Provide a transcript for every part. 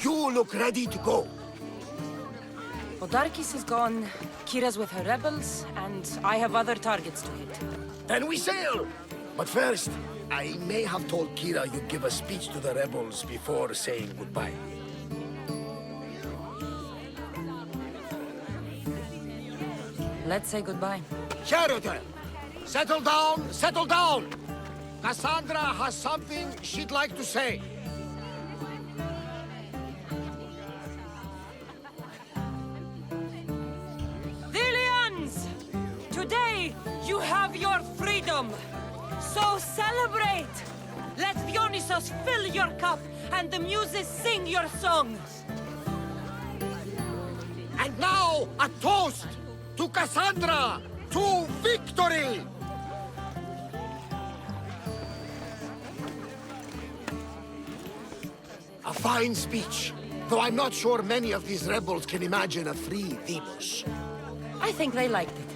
You look ready to go. Odarkis is gone, Kira's with her rebels, and I have other targets to hit. Then we sail! But first, I may have told Kira you'd give a speech to the rebels before saying goodbye. Let's say goodbye. Sheridan! Settle down, settle down! Cassandra has something she'd like to say. Villians! Today, you have your freedom! So celebrate! Let Dionysos fill your cup, and the muses sing your song! And now, a toast to Cassandra! To victory! A fine speech, though I'm not sure many of these rebels can imagine a free Delos. I think they liked it.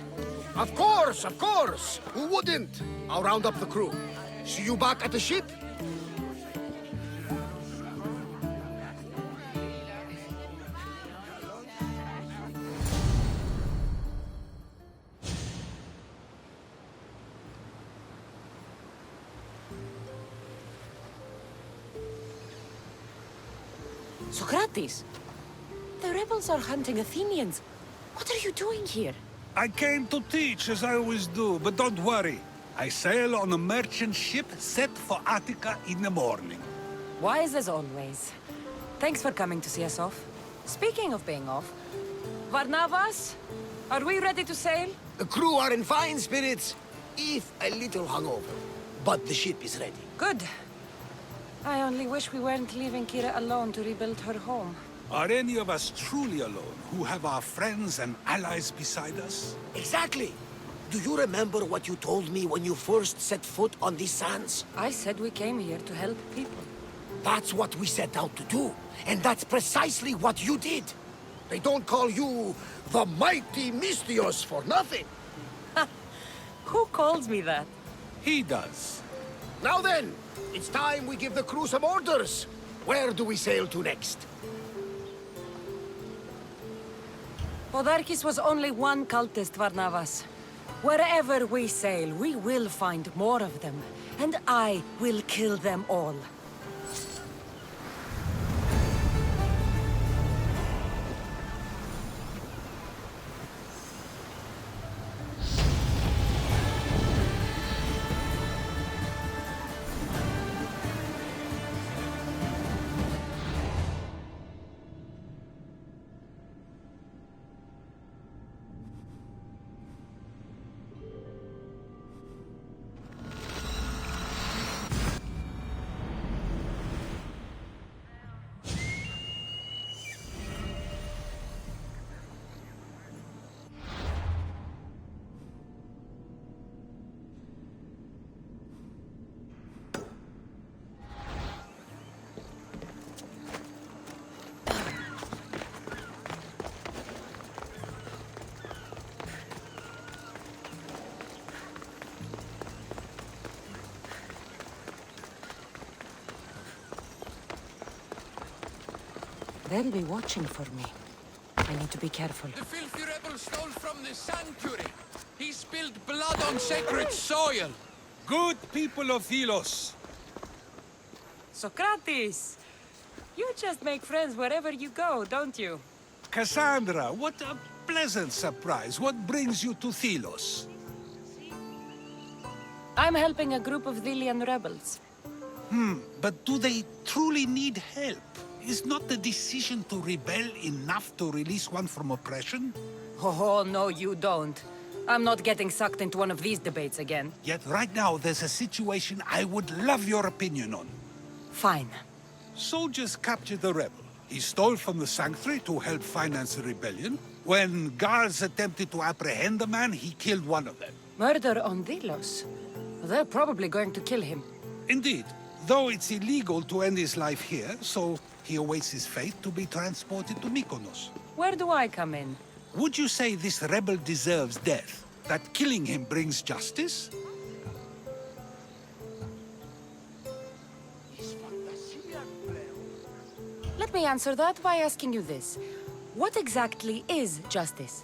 Of course, of course! Who wouldn't? I'll round up the crew. See you back at the ship? Socrates! The rebels are hunting Athenians. What are you doing here? I came to teach, as I always do, but don't worry. I sail on a merchant ship set for Attica in the morning. Wise as always. Thanks for coming to see us off. Speaking of being off, Varnavas, are we ready to sail? The crew are in fine spirits, if a little hungover. But the ship is ready. Good. I only wish we weren't leaving Kira alone to rebuild her home. Are any of us truly alone, who have our friends and allies beside us? Exactly! Do you remember what you told me when you first set foot on these sands? I said we came here to help people. That's what we set out to do. And that's precisely what you did. They don't call you the mighty Mystios for nothing. Who calls me that? He does. Now then, it's time we give the crew some orders. Where do we sail to next? Podarkis was only one cultist, Varnavas. Wherever we sail, we will find more of them. And I will kill them all. They'll be watching for me. I need to be careful. The filthy rebel stole from the sanctuary. He spilled blood on sacred soil. Good people of Delos. Socrates! You just make friends wherever you go, don't you? Cassandra, what a pleasant surprise. What brings you to Delos? I'm helping a group of Delian rebels. But do they truly need help? Is not the decision to rebel enough to release one from oppression? Oh, no, you don't. I'm not getting sucked into one of these debates again. Yet right now there's a situation I would love your opinion on. Fine. Soldiers captured the rebel. He stole from the sanctuary to help finance the rebellion. When guards attempted to apprehend the man, he killed one of them. Murder on Delos. They're probably going to kill him. Indeed, though it's illegal to end his life here, so he awaits his fate to be transported to Mykonos. Where do I come in? Would you say this rebel deserves death? That killing him brings justice? Let Let me answer that by asking you this. What exactly is justice?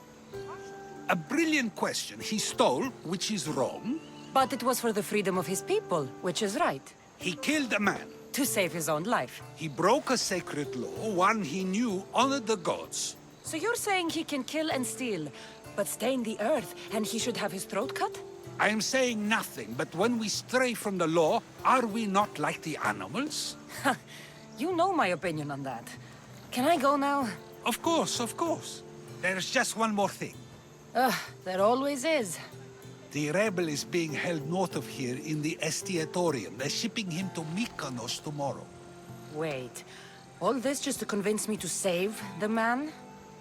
A brilliant question. He stole, which is wrong. But it was for the freedom of his people, which is right. He killed a man. To save his own life. He broke a sacred law, one he knew honored the gods. So you're saying he can kill and steal, but stain the earth, and he should have his throat cut? I am saying nothing, but when we stray from the law, are we not like the animals? You know my opinion on that. Can I go now? Of course, of course. There's just one more thing. There always is. The rebel is being held north of here in the Estiatorium. They're shipping him to Mykonos tomorrow. Wait, all this just to convince me to save the man?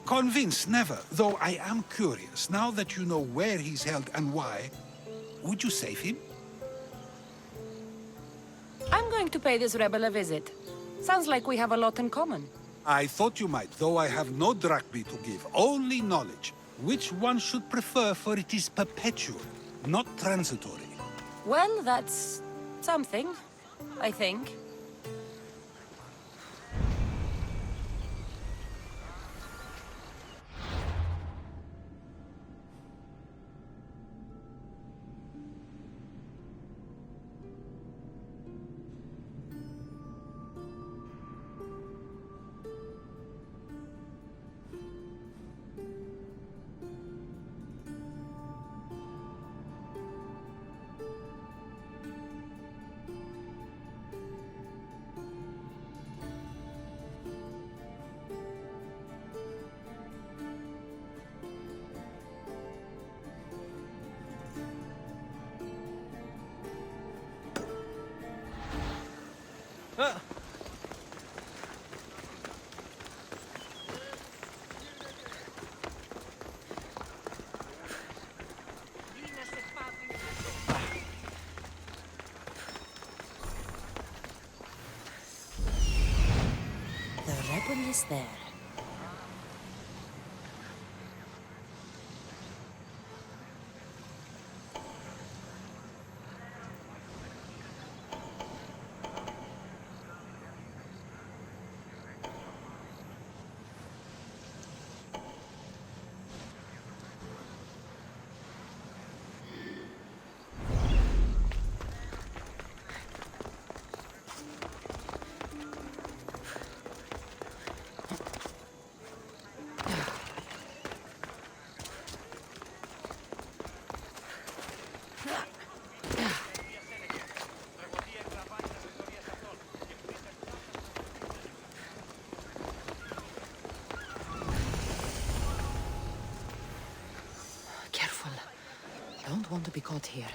Convinced, never. Though I am curious, now that you know where he's held and why, would you save him? I'm going to pay this rebel a visit. Sounds like we have a lot in common. I thought you might, though I have no drachmi to give, only knowledge. Which one should prefer, for it is perpetual, not transitory. Well, that's something, I think. The rebel is there. Careful. Don't want to be caught here.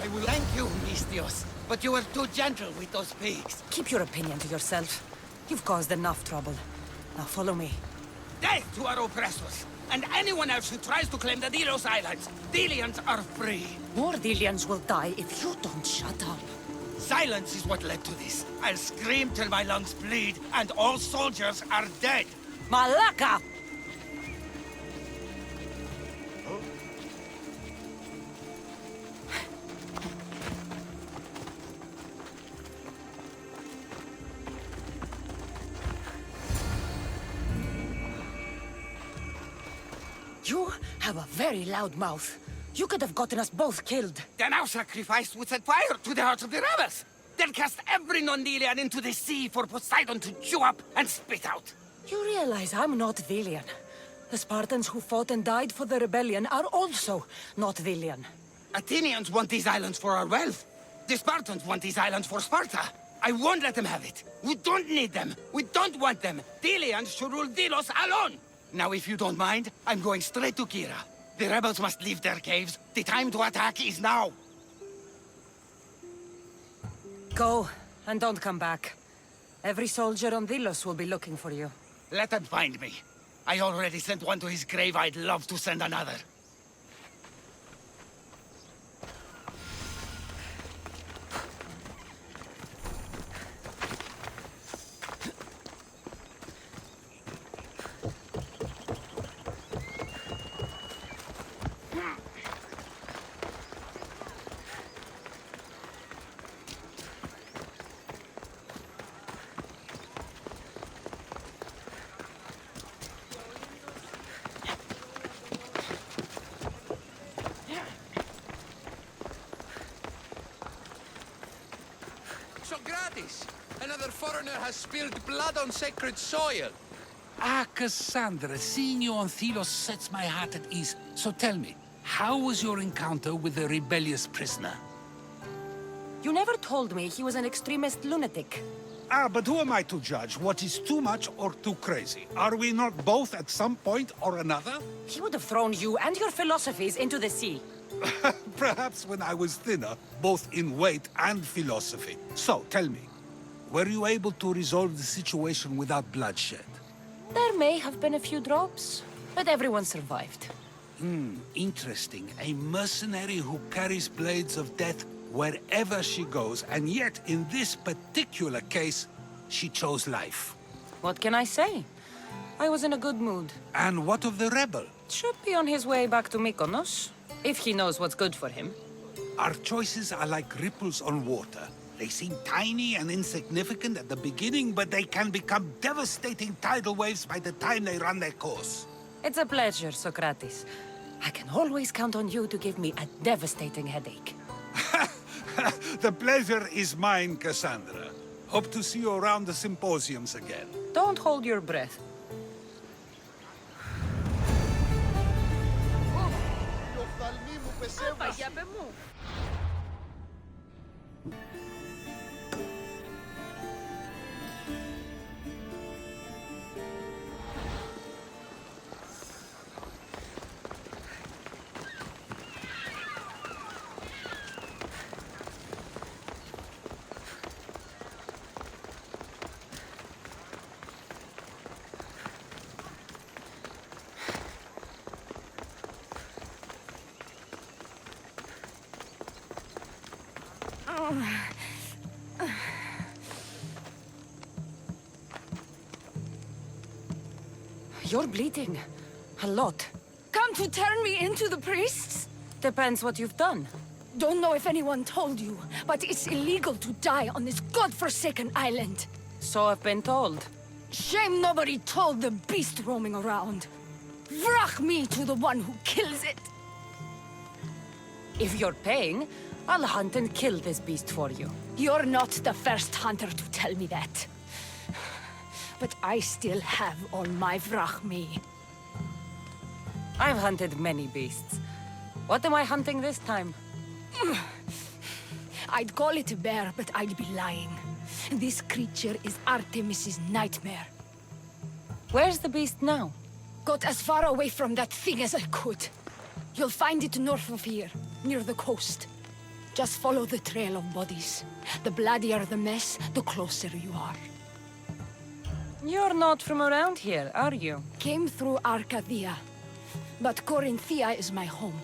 I will thank you, Mistios. But you were too gentle with those pigs. Keep your opinion to yourself. You've caused enough trouble. Now follow me. Death to our oppressors, and anyone else who tries to claim the Delos Islands. Delians are free. More Delians will die if you don't shut up. Silence is what led to this. I'll scream till my lungs bleed, and all soldiers are dead. Malaka! You have a very loud mouth. You could have gotten us both killed. Then our sacrifice would set fire to the hearts of the rebels. Then cast every non-Delian into the sea for Poseidon to chew up and spit out. You realize I'm not Delian. The Spartans who fought and died for the rebellion are also not Delian. Athenians want these islands for our wealth. The Spartans want these islands for Sparta. I won't let them have it. We don't need them. We don't want them. Delians should rule Delos alone. Now, if you don't mind, I'm going straight to Kira. The rebels must leave their caves. The time to attack is now. Go, and don't come back. Every soldier on Delos will be looking for you. Let them find me. I already sent one to his grave. I'd love to send another. Socrates! Another foreigner has spilled blood on sacred soil. Ah, Cassandra, seeing you on Thelos sets my heart at ease. So tell me, how was your encounter with the rebellious prisoner? You never told me he was an extremist lunatic. Ah, but who am I to judge what is too much or too crazy? Are we not both at some point or another? He would have thrown you and your philosophies into the sea. Perhaps when I was thinner, both in weight and philosophy. So, tell me, were you able to resolve the situation without bloodshed? There may have been a few drops, but everyone survived. Interesting. A mercenary who carries blades of death wherever she goes, and yet, in this particular case, she chose life. What can I say? I was in a good mood. And what of the rebel? Should be on his way back to Mykonos, if he knows what's good for him. Our choices are like ripples on water. They seem tiny and insignificant at the beginning, but they can become devastating tidal waves by the time they run their course. It's a pleasure, Socrates. I can always count on you to give me a devastating headache. The pleasure is mine, Cassandra. Hope to see you around the symposiums again. Don't hold your breath. You're bleeding. A lot. Come to turn me into the priests? Depends what you've done. Don't know if anyone told you, but it's illegal to die on this godforsaken island. So I've been told. Shame nobody told the beast roaming around. Vrach me to the one who kills it. If you're paying, I'll hunt and kill this beast for you. You're not the first hunter to tell me that. But I still have all my vrach me. I've hunted many beasts. What am I hunting this time? I'd call it a bear, but I'd be lying. This creature is Artemis's nightmare. Where's the beast now? Got as far away from that thing as I could. You'll find it north of here, near the coast. Just follow the trail of bodies. The bloodier the mess, the closer you are. You're not from around here, are you? Came through Arcadia, but Corinthia is my home.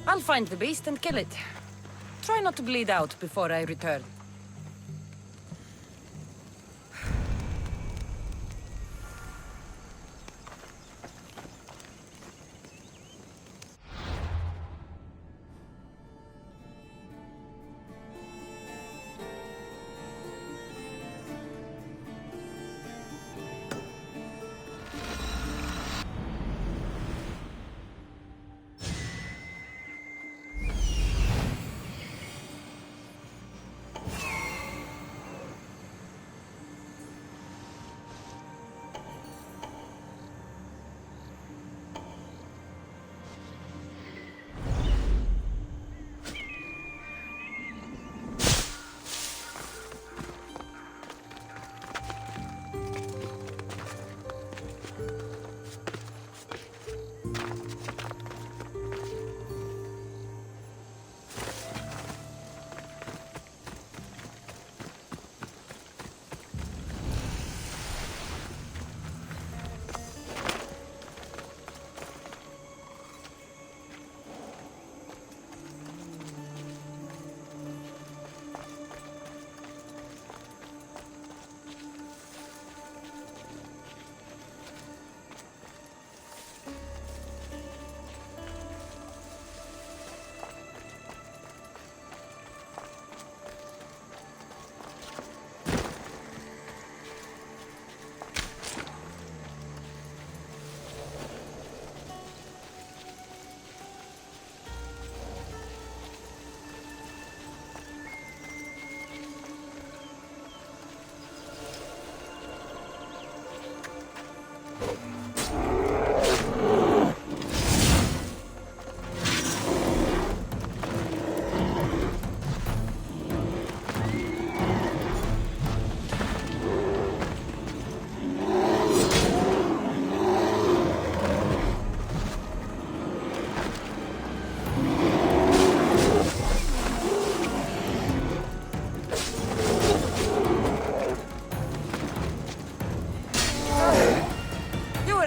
I'll find the beast and kill it. Try not to bleed out before I return.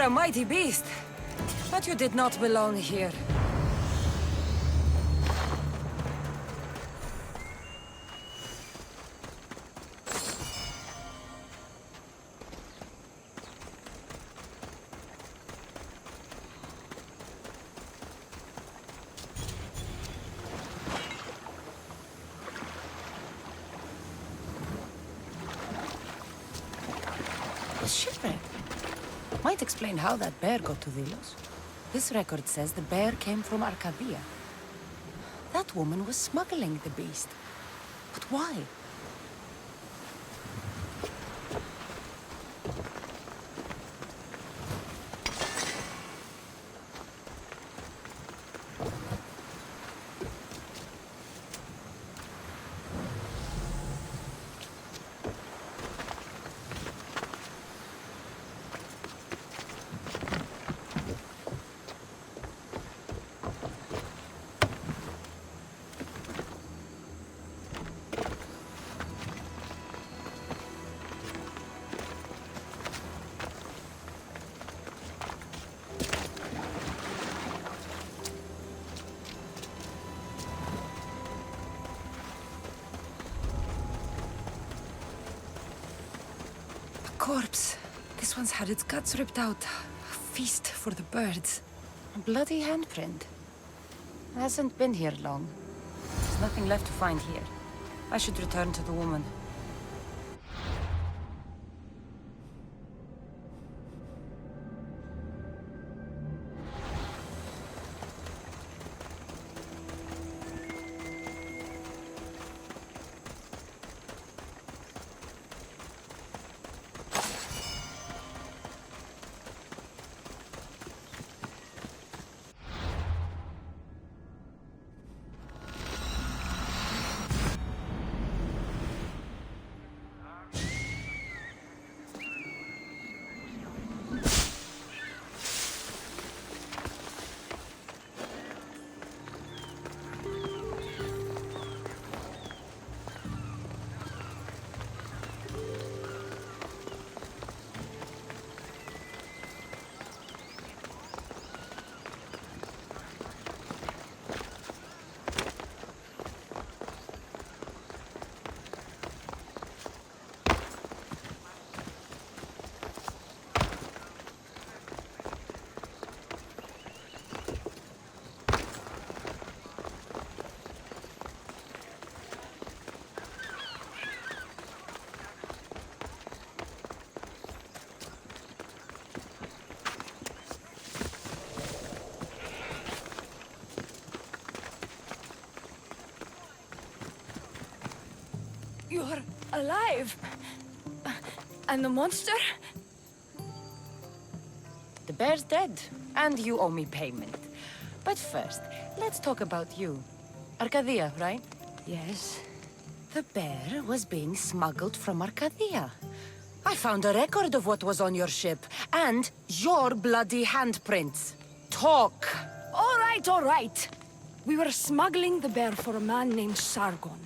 A mighty beast, but you did not belong here. The shipwreck might explain how that bear got to Delos. This record says the bear came from Arcadia. That woman was smuggling the beast. But why? Corpse. This one's had its guts ripped out. A feast for the birds. A bloody handprint. Hasn't been here long. There's nothing left to find here. I should return to the woman. You're alive? And the monster? The bear's dead, and you owe me payment. But first, let's talk about you. Arcadia, right? Yes. The bear was being smuggled from Arcadia. I found a record of what was on your ship, and your bloody handprints. Talk! All right. We were smuggling the bear for a man named Sargon.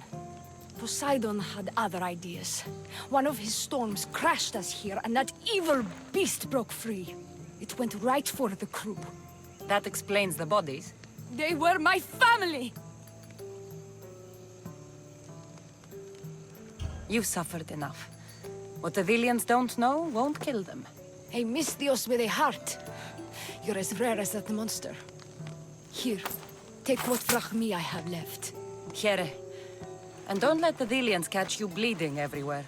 Poseidon had other ideas. One of his storms crashed us here, and that evil beast broke free. It went right for the crew. That explains the bodies. They were my family! You've suffered enough. What the Villians don't know won't kill them. A Misthios with a heart. You're as rare as that monster. Here, take what Vrachmi I have left. Here. And don't let the Villians catch you bleeding everywhere.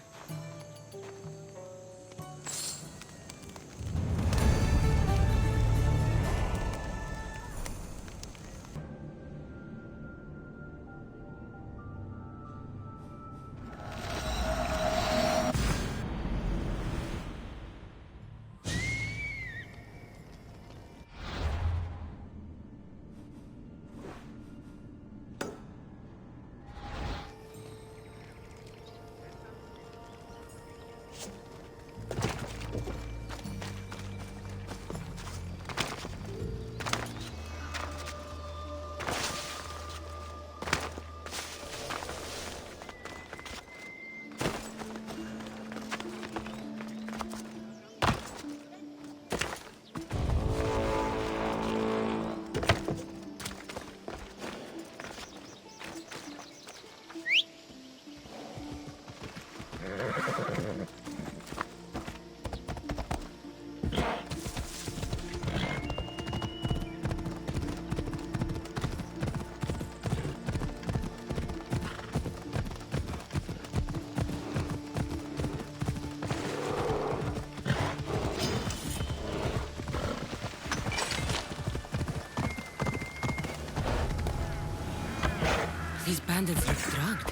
These bandits look drugged.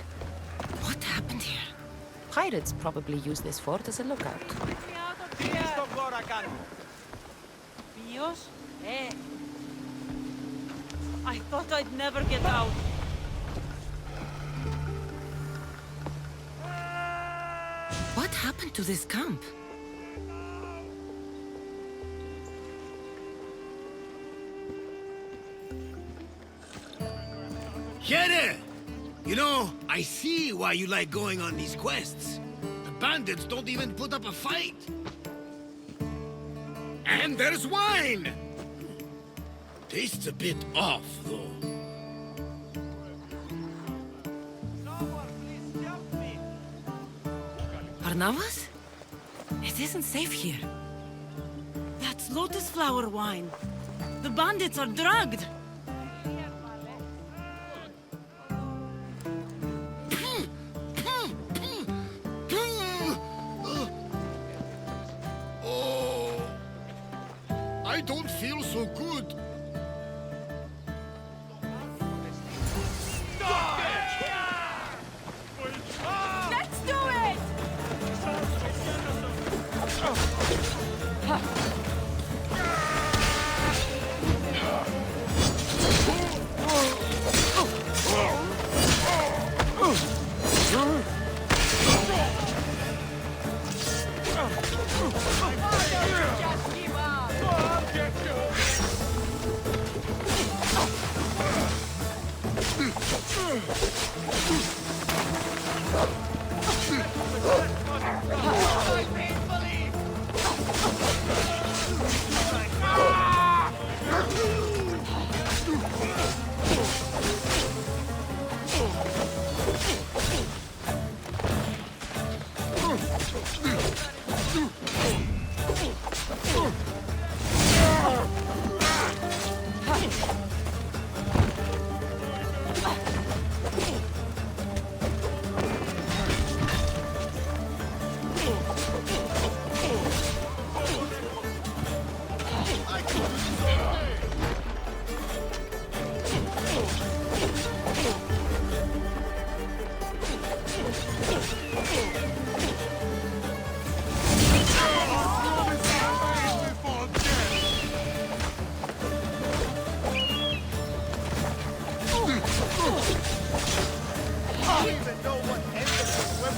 What happened here? Pirates probably use this fort as a lookout. I thought I'd never get out. What happened to this camp? Here! You know, I see why you like going on these quests. The bandits don't even put up a fight. And there's wine! Tastes a bit off, though. Arnavas? It isn't safe here. That's lotus flower wine. The bandits are drugged. Oh, I don't feel so good. Let's do it!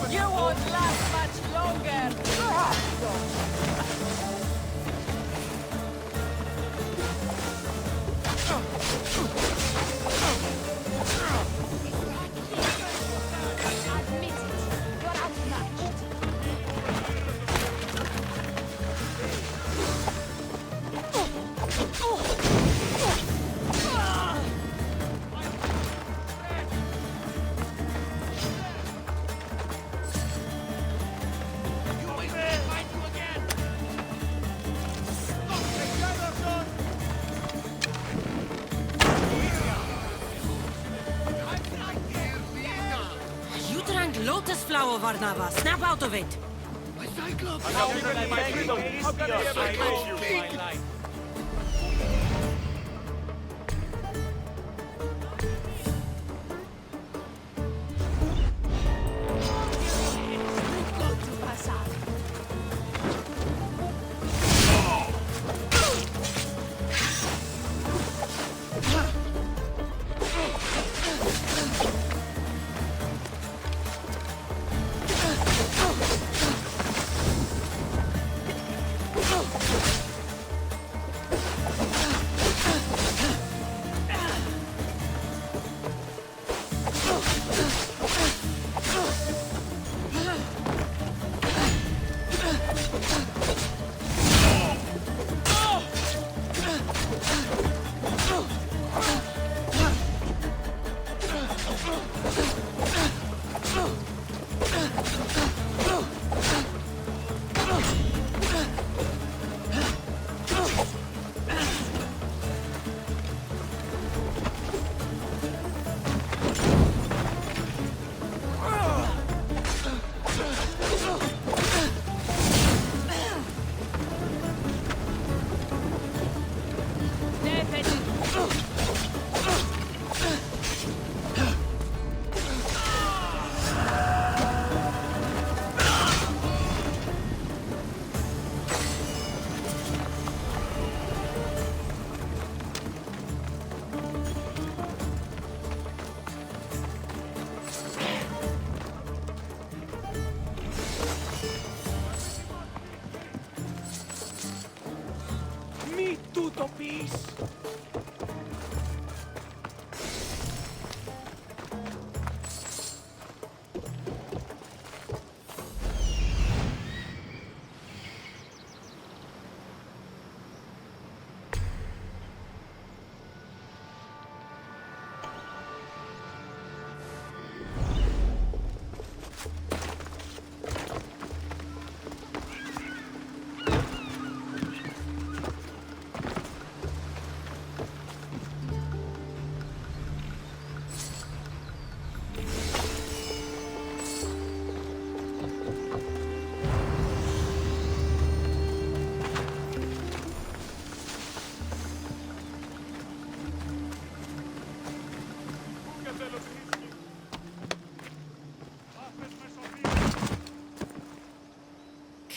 You won't last much longer! Admit it. You're outmatched. You drank lotus flower, Varnava. Snap out of it.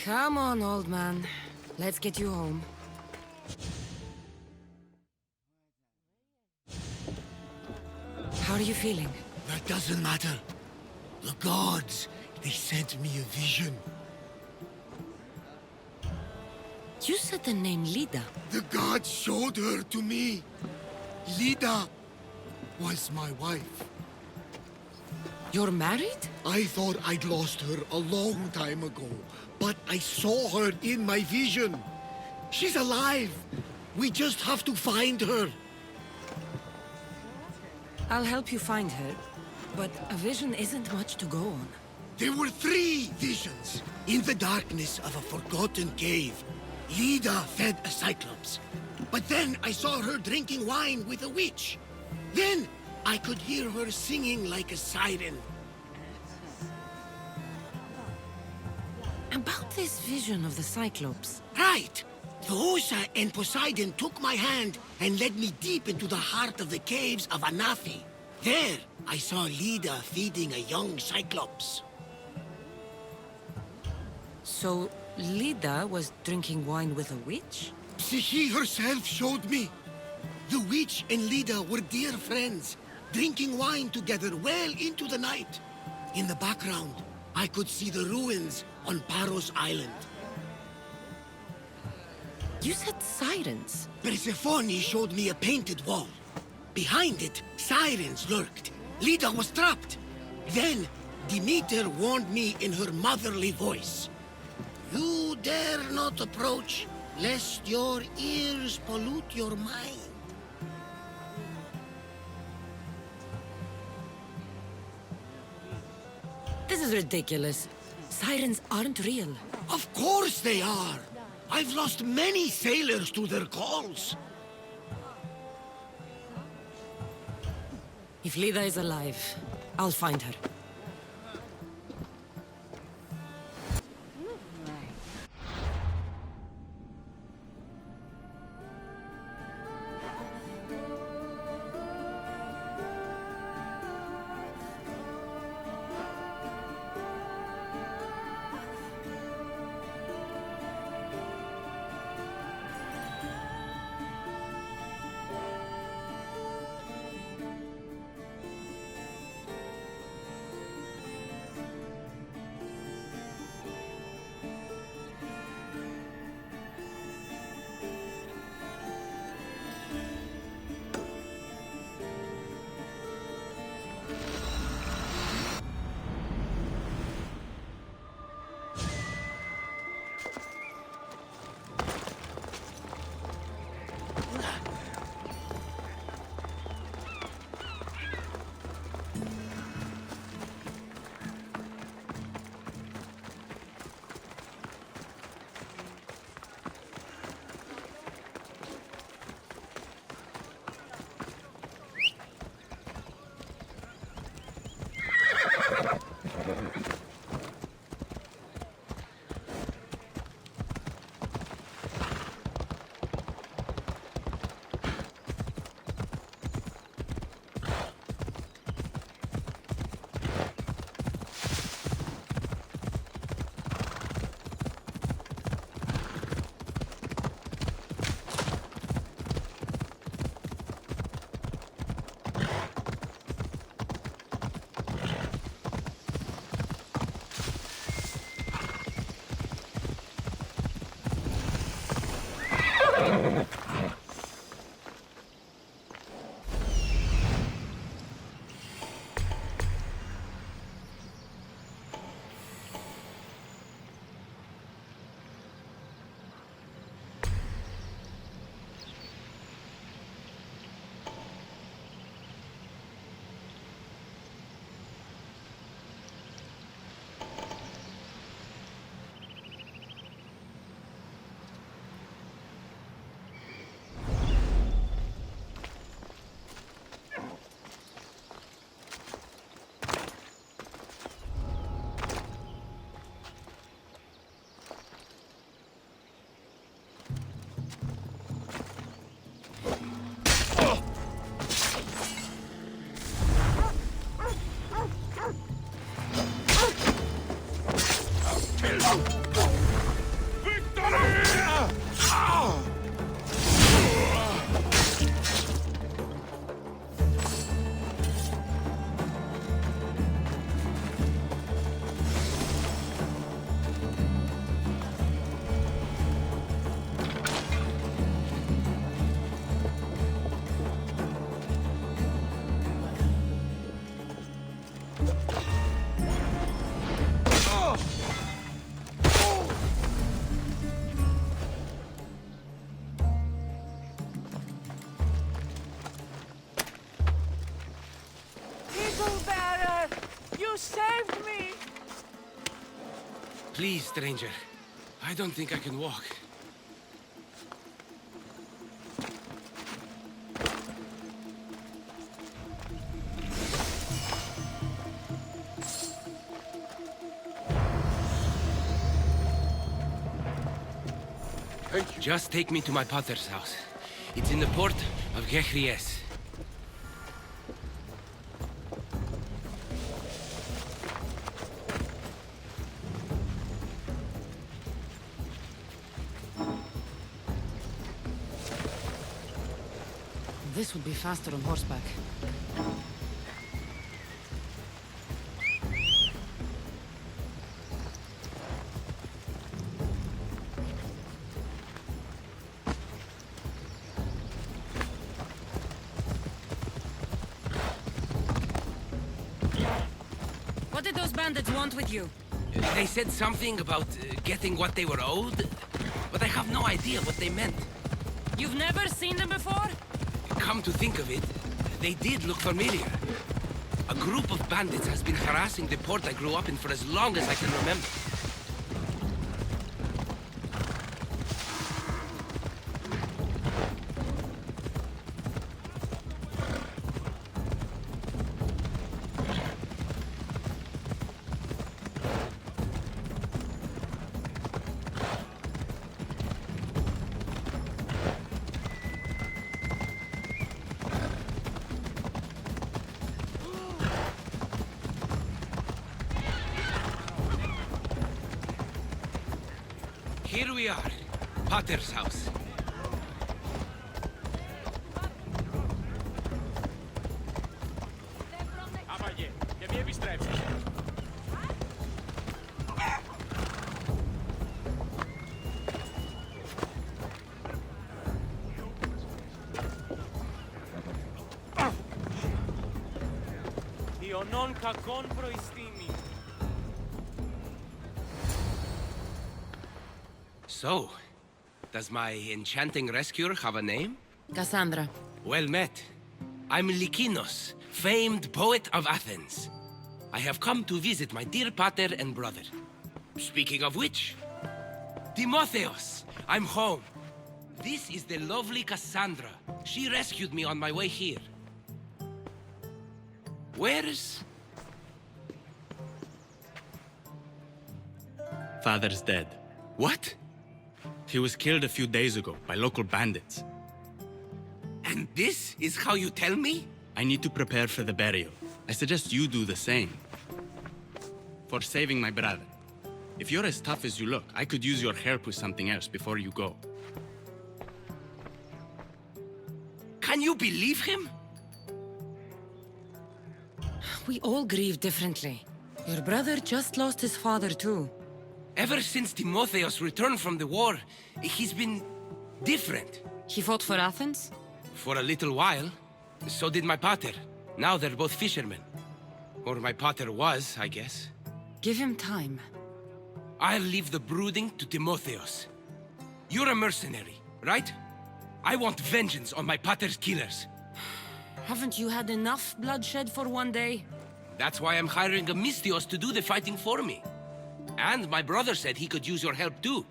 Come on, old man. Let's get you home. How are you feeling? That doesn't matter. The gods, they sent me a vision. You said the name Lida. The gods showed her to me. Lida was my wife. You're married? I thought I'd lost her a long time ago, but I saw her in my vision. She's alive. We just have to find her. I'll help you find her, but a vision isn't much to go on. There were 3 visions. In the darkness of a forgotten cave, Lida fed a cyclops. But then I saw her drinking wine with a witch. Then I could hear her singing like a siren. About this vision of the Cyclops. Right! Theosa and Poseidon took my hand and led me deep into the heart of the caves of Anafi. There, I saw Lida feeding a young Cyclops. So, Lida was drinking wine with a witch? She herself showed me. The witch and Lida were dear friends. drinking wine together well into the night. In the background, I could see the ruins on Paros Island. You said sirens. Persephone showed me a painted wall. Behind it, sirens lurked. Leda was trapped. Then, Demeter warned me in her motherly voice. You dare not approach, lest your ears pollute your mind. This is ridiculous. Sirens aren't real. Of course they are. I've lost many sailors to their calls. If Leda is alive, I'll find her. Please, stranger. I don't think I can walk. Thank you. Just take me to my potter's house. It's in the port of Gehries. This would be faster on horseback. What did those bandits want with you? They said something about getting what they were owed, but I have no idea what they meant. You've never seen them before? Come to think of it, they did look familiar. A group of bandits has been harassing the port I grew up in for as long as I can remember. Here we are, Potter's house. So, does my enchanting rescuer have a name? Cassandra. Well met. I'm Lykinos, famed poet of Athens. I have come to visit my dear pater and brother. Speaking of which, Timotheos, I'm home. This is the lovely Cassandra. She rescued me on my way here. Where's... Father's dead. What? He was killed a few days ago by local bandits. And this is how you tell me? I need to prepare for the burial. I suggest you do the same. For saving my brother. If you're as tough as you look, I could use your help with something else before you go. Can you believe him? We all grieve differently. Your brother just lost his father too. Ever since Timotheos returned from the war, he's been different. He fought for Athens? For a little while. So did my pater. Now they're both fishermen. Or my pater was, I guess. Give him time. I'll leave the brooding to Timotheos. You're a mercenary, right? I want vengeance on my pater's killers. Haven't you had enough bloodshed for one day? That's why I'm hiring a Mystios to do the fighting for me. And my brother said he could use your help too.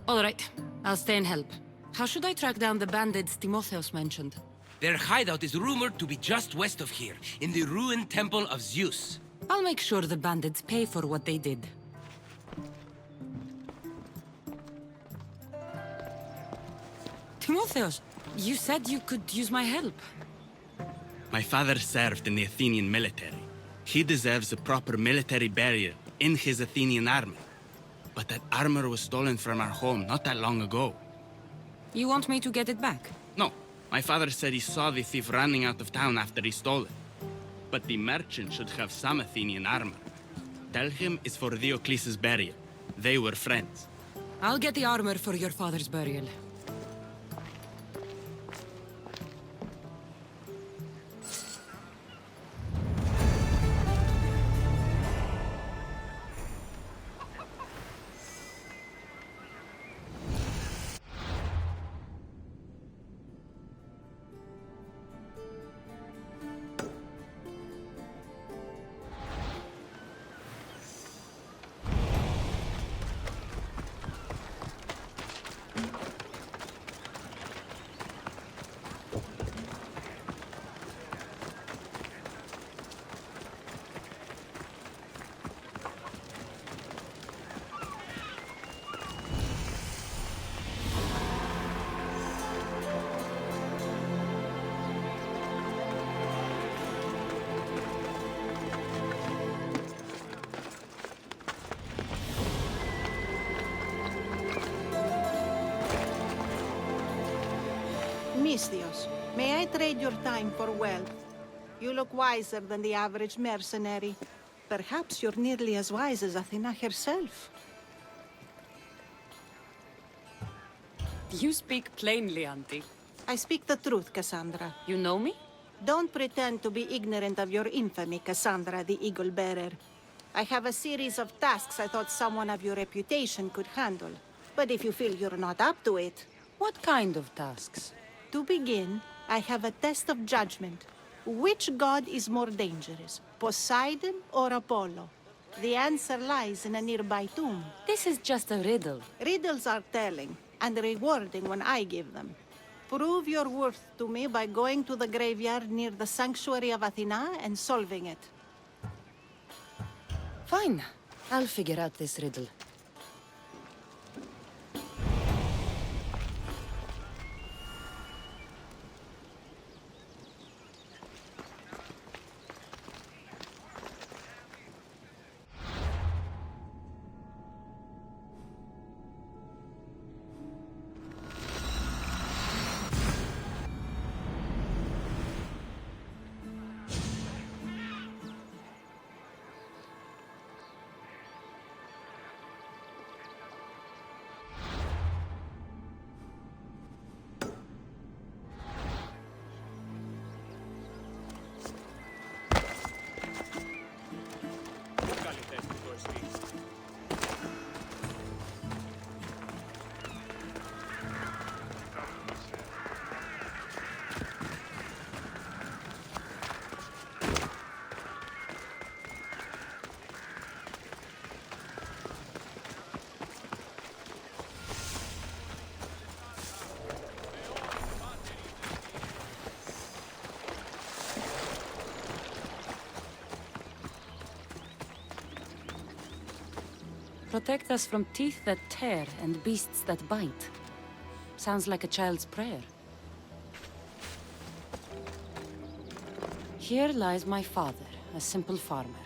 All right, I'll stay and help. How should I track down the bandits Timotheos mentioned? Their hideout is rumored to be just west of here, in the ruined temple of Zeus. I'll make sure the bandits pay for what they did. Timotheos, you said you could use my help. My father served in the Athenian military. He deserves a proper military burial in his Athenian armor. But that armor was stolen from our home not that long ago. You want me to get it back? No, my father said he saw the thief running out of town after he stole it. But the merchant should have some Athenian armor. Tell him it's for Diocles' burial. They were friends. I'll get the armor for your father's burial. Mystios, may I trade your time for wealth? You look wiser than the average mercenary. Perhaps you're nearly as wise as Athena herself. You speak plainly, Auntie. I speak the truth, Cassandra. You know me? Don't pretend to be ignorant of your infamy, Cassandra the Eagle Bearer. I have a series of tasks I thought someone of your reputation could handle. But if you feel you're not up to it... What kind of tasks? To begin, I have a test of judgment. Which god is more dangerous, Poseidon or Apollo? The answer lies in a nearby tomb. This is just a riddle. Riddles are telling, and rewarding when I give them. Prove your worth to me by going to the graveyard near the sanctuary of Athena and solving it. Fine. I'll figure out this riddle. Protect us from teeth that tear and beasts that bite. Sounds like a child's prayer. Here lies my father, a simple farmer.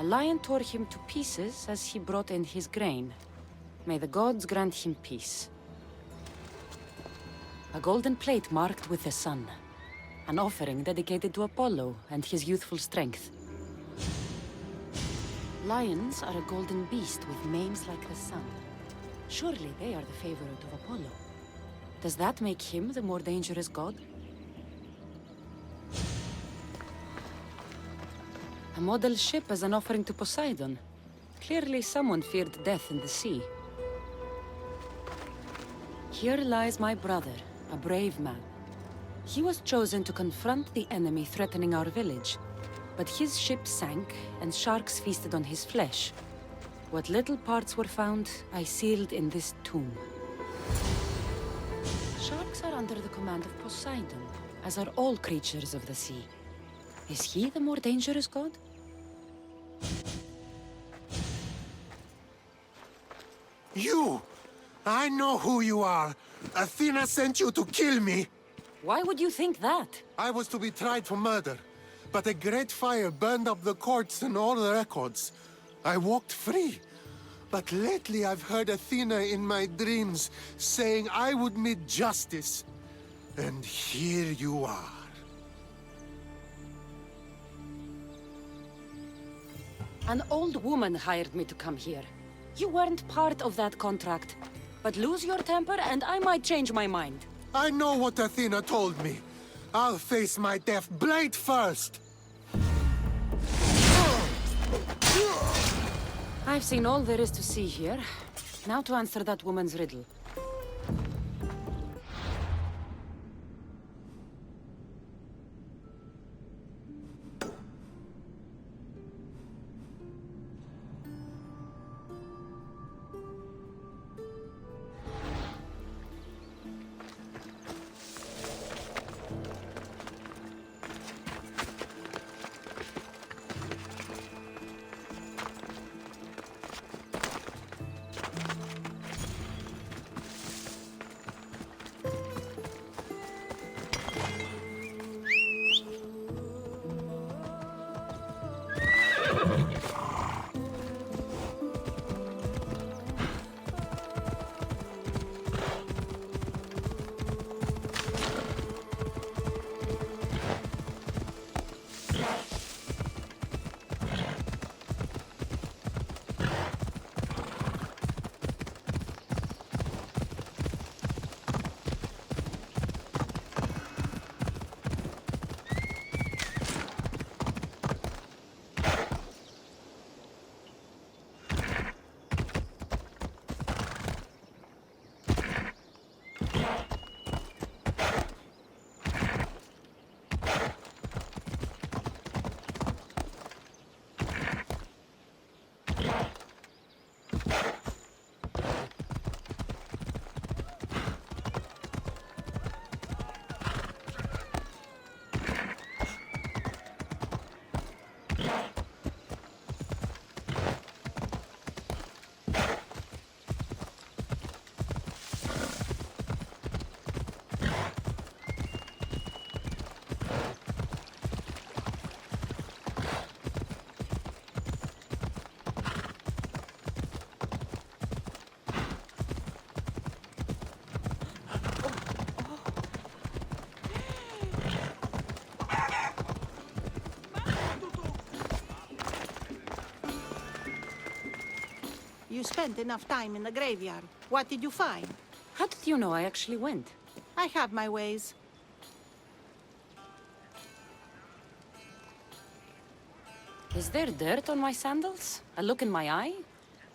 A lion tore him to pieces as he brought in his grain. May the gods grant him peace. A golden plate marked with the sun. An offering dedicated to Apollo and his youthful strength. Lions are a golden beast with manes like the sun. Surely they are the favorite of Apollo. Does that make him the more dangerous god? A model ship as an offering to Poseidon. Clearly someone feared death in the sea. Here lies my brother, a brave man. He was chosen to confront the enemy threatening our village. But his ship sank, and sharks feasted on his flesh. What little parts were found, I sealed in this tomb. Sharks are under the command of Poseidon, as are all creatures of the sea. Is he the more dangerous god? You! I know who you are. Athena sent you to kill me. Why would you think that? I was to be tried for murder. But a great fire burned up the courts and all the records. I walked free. But lately I've heard Athena in my dreams saying I would meet justice. And here you are. An old woman hired me to come here. You weren't part of that contract. But lose your temper and I might change my mind. I know what Athena told me. I'll face my death blade first! I've seen all there is to see here. Now to answer that woman's riddle. You spent enough time in the graveyard. What did you find? How did you know I actually went? I have my ways. Is there dirt on my sandals? A look in my eye?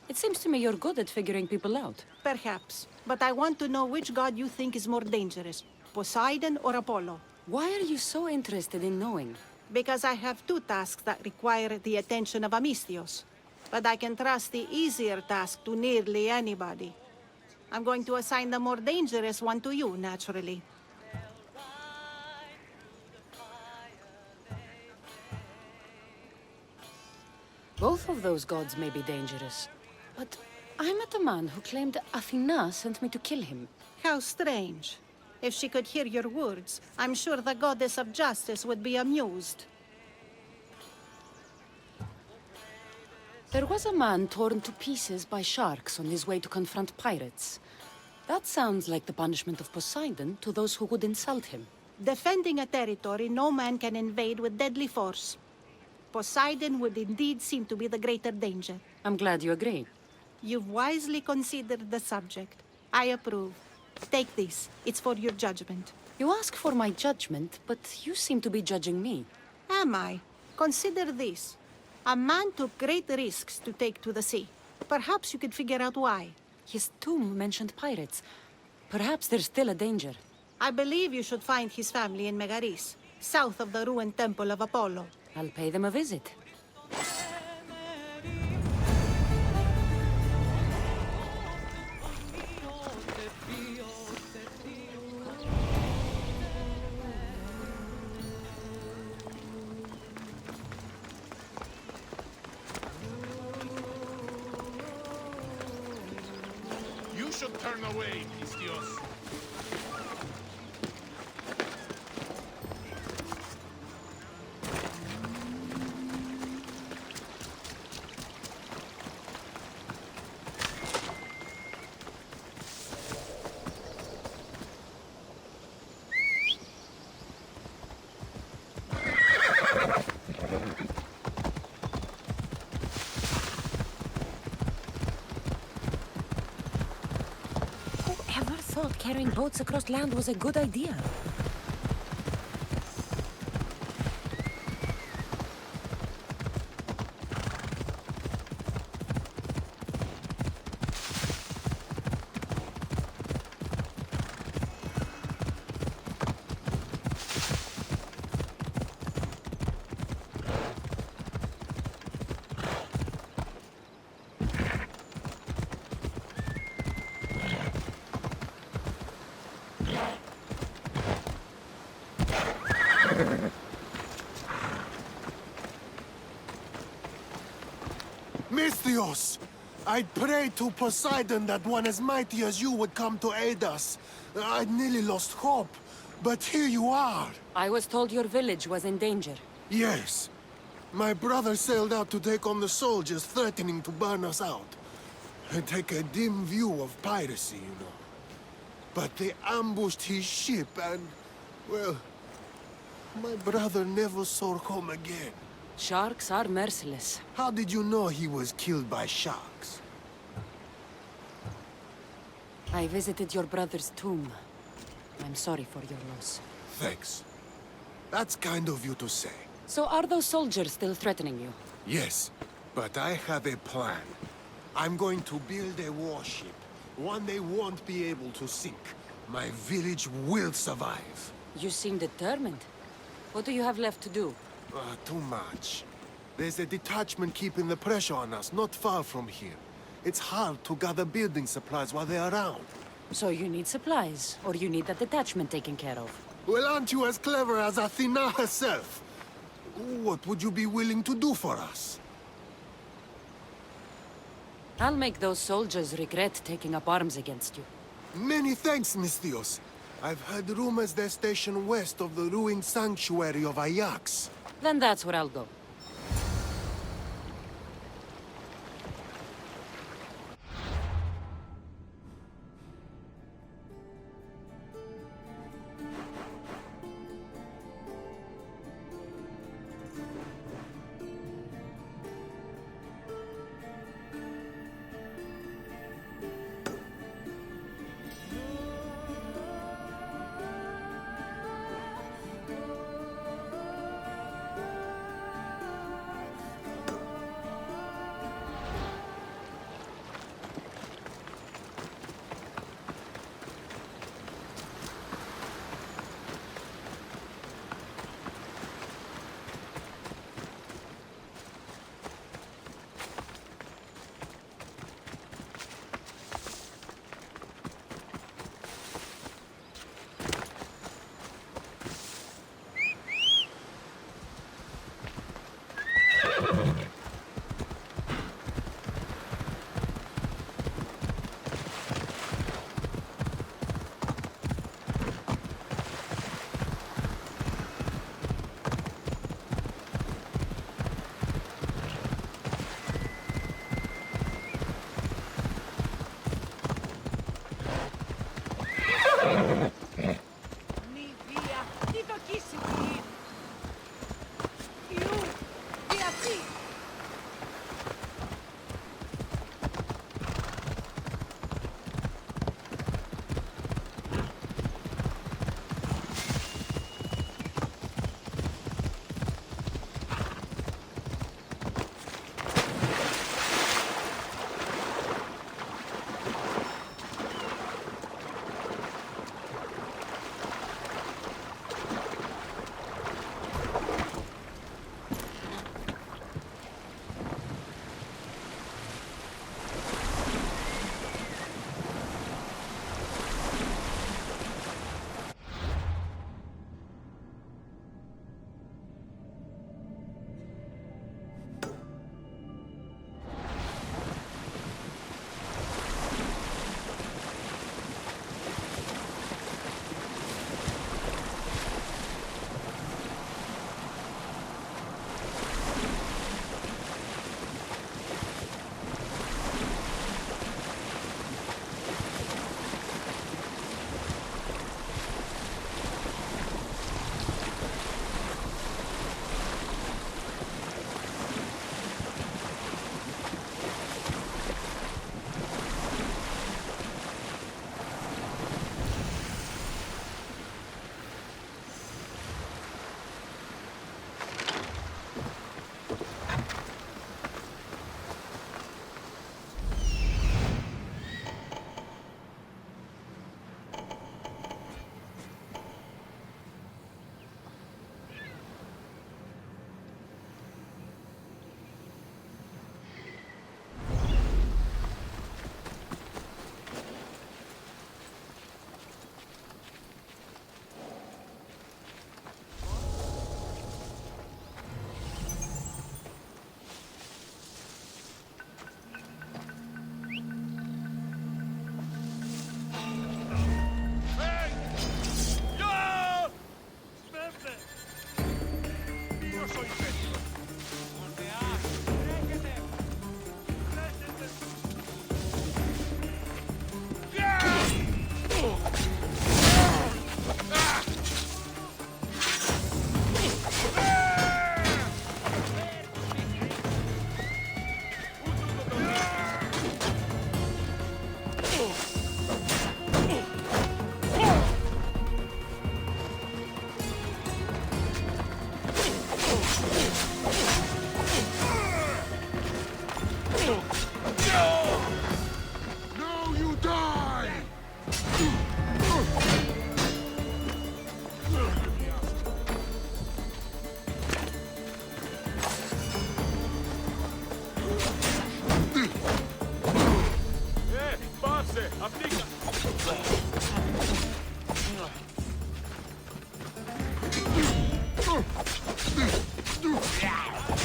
It seems to me you're good at figuring people out. Perhaps. But I want to know which god you think is more dangerous, Poseidon or Apollo. Why are you so interested in knowing? Because I have two tasks that require the attention of Amistios. But I can trust the easier task to nearly anybody. I'm going to assign the more dangerous one to you, naturally. Both of those gods may be dangerous. But I met a man who claimed Athena sent me to kill him. How strange. If she could hear your words, I'm sure the goddess of justice would be amused. There was a man torn to pieces by sharks on his way to confront pirates. That sounds like the punishment of Poseidon to those who would insult him. Defending a territory no man can invade with deadly force. Poseidon would indeed seem to be the greater danger. I'm glad you agree. You've wisely considered the subject. I approve. Take this. It's for your judgment. You ask for my judgment, but you seem to be judging me. Am I? Consider this. A man took great risks to take to the sea. Perhaps you could figure out why. His tomb mentioned pirates. Perhaps there's still a danger. I believe you should find his family in Megaris, south of the ruined temple of Apollo. I'll pay them a visit. You should turn away, Mistios. Carrying boats across land was a good idea. Misthios! I'd prayed to Poseidon that one as mighty as you would come to aid us. I'd nearly lost hope, but here you are. I was told your village was in danger. Yes. My brother sailed out to take on the soldiers threatening to burn us out. And take a dim view of piracy, you know. But they ambushed his ship and, well, my brother never saw home again. Sharks are merciless. How did you know he was killed by sharks? I visited your brother's tomb. I'm sorry for your loss. Thanks. That's kind of you to say. So are those soldiers still threatening you? Yes, but I have a plan. I'm going to build a warship. One they won't be able to sink. My village will survive. You seem determined. What do you have left to do? Too much. There's a detachment keeping the pressure on us, not far from here. It's hard to gather building supplies while they're around. So you need supplies, or you need that detachment taken care of? Well, aren't you as clever as Athena herself? What would you be willing to do for us? I'll make those soldiers regret taking up arms against you. Many thanks, Misthios. I've heard rumors they're stationed west of the ruined sanctuary of Ajax. Then that's where I'll go.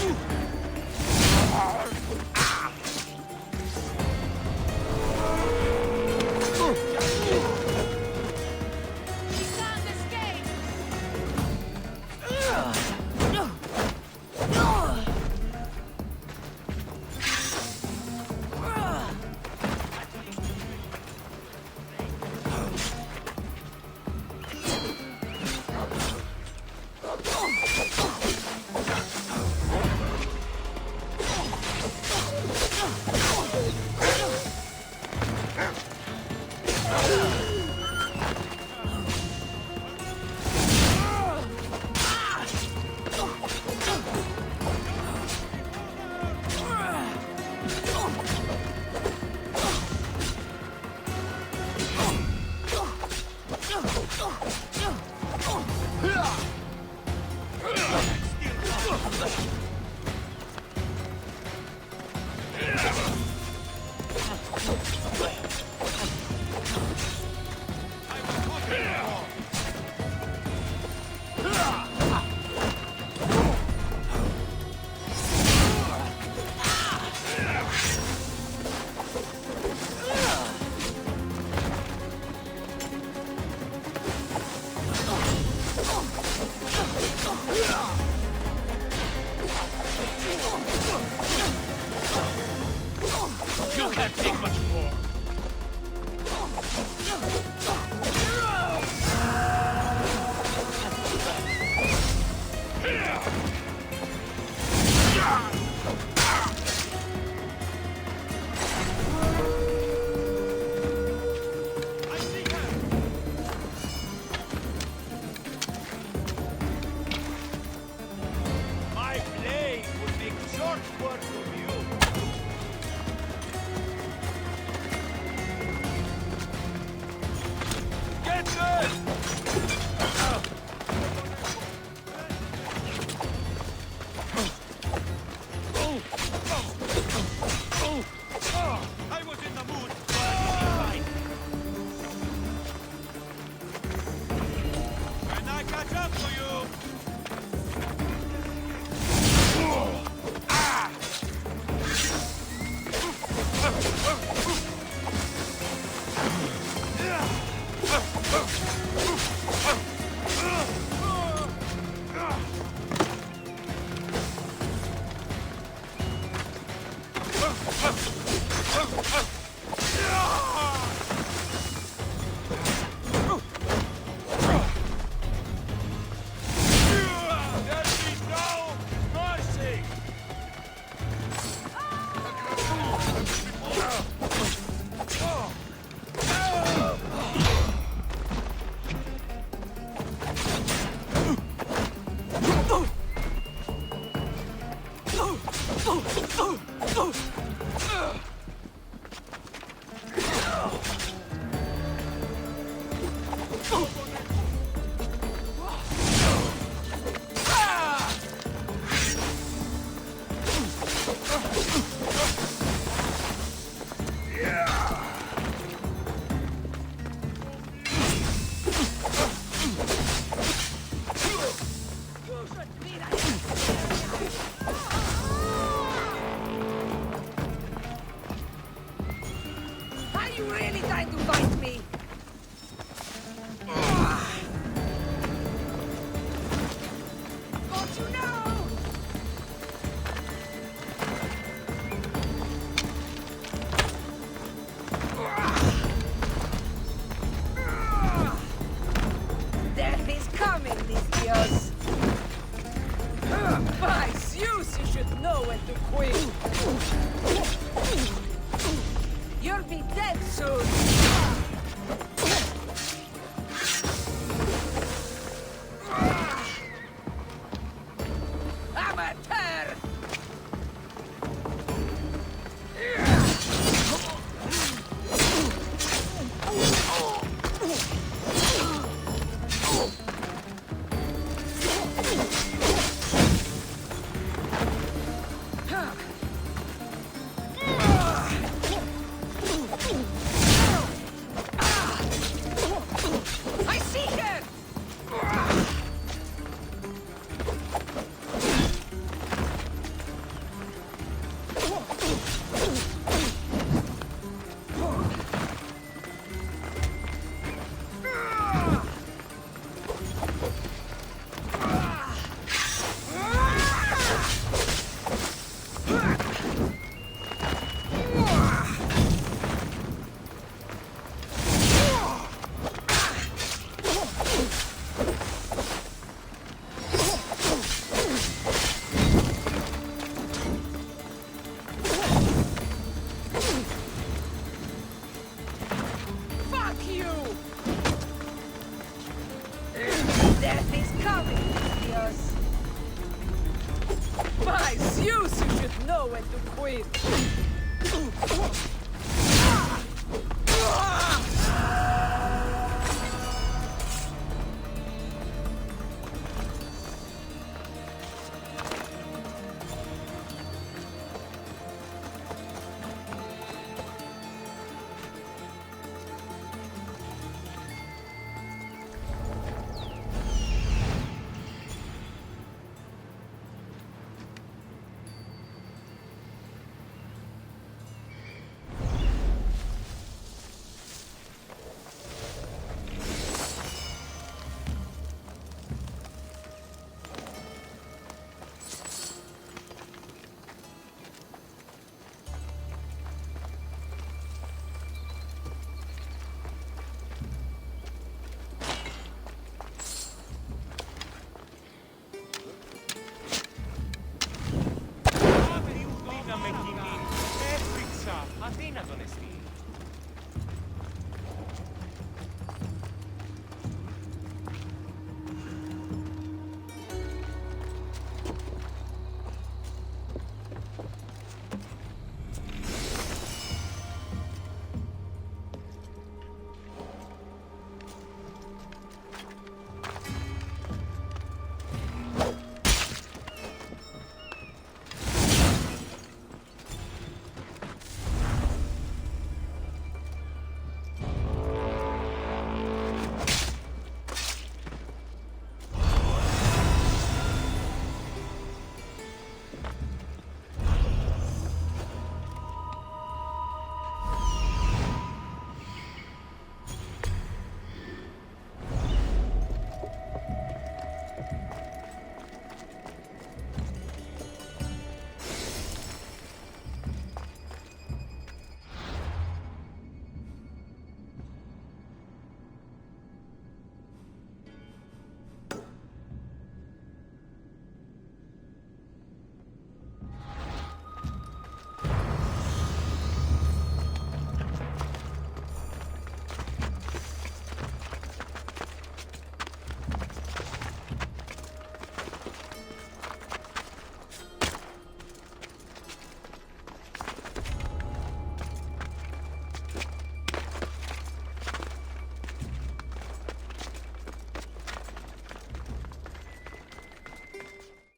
You can't take much more. My blade would make short work of you. Get good! I was in the mood for a fight. Can I catch up to you? There be no mercy! Are you really trying to fight me? Don't you know? Death is coming, Nistios. By Zeus, you should know when to quit. You'll be dead soon. Amateur! know when to quit. Άπερι ουκίνα με κοινή. Έφτιαξα. Αδύνατον εστί.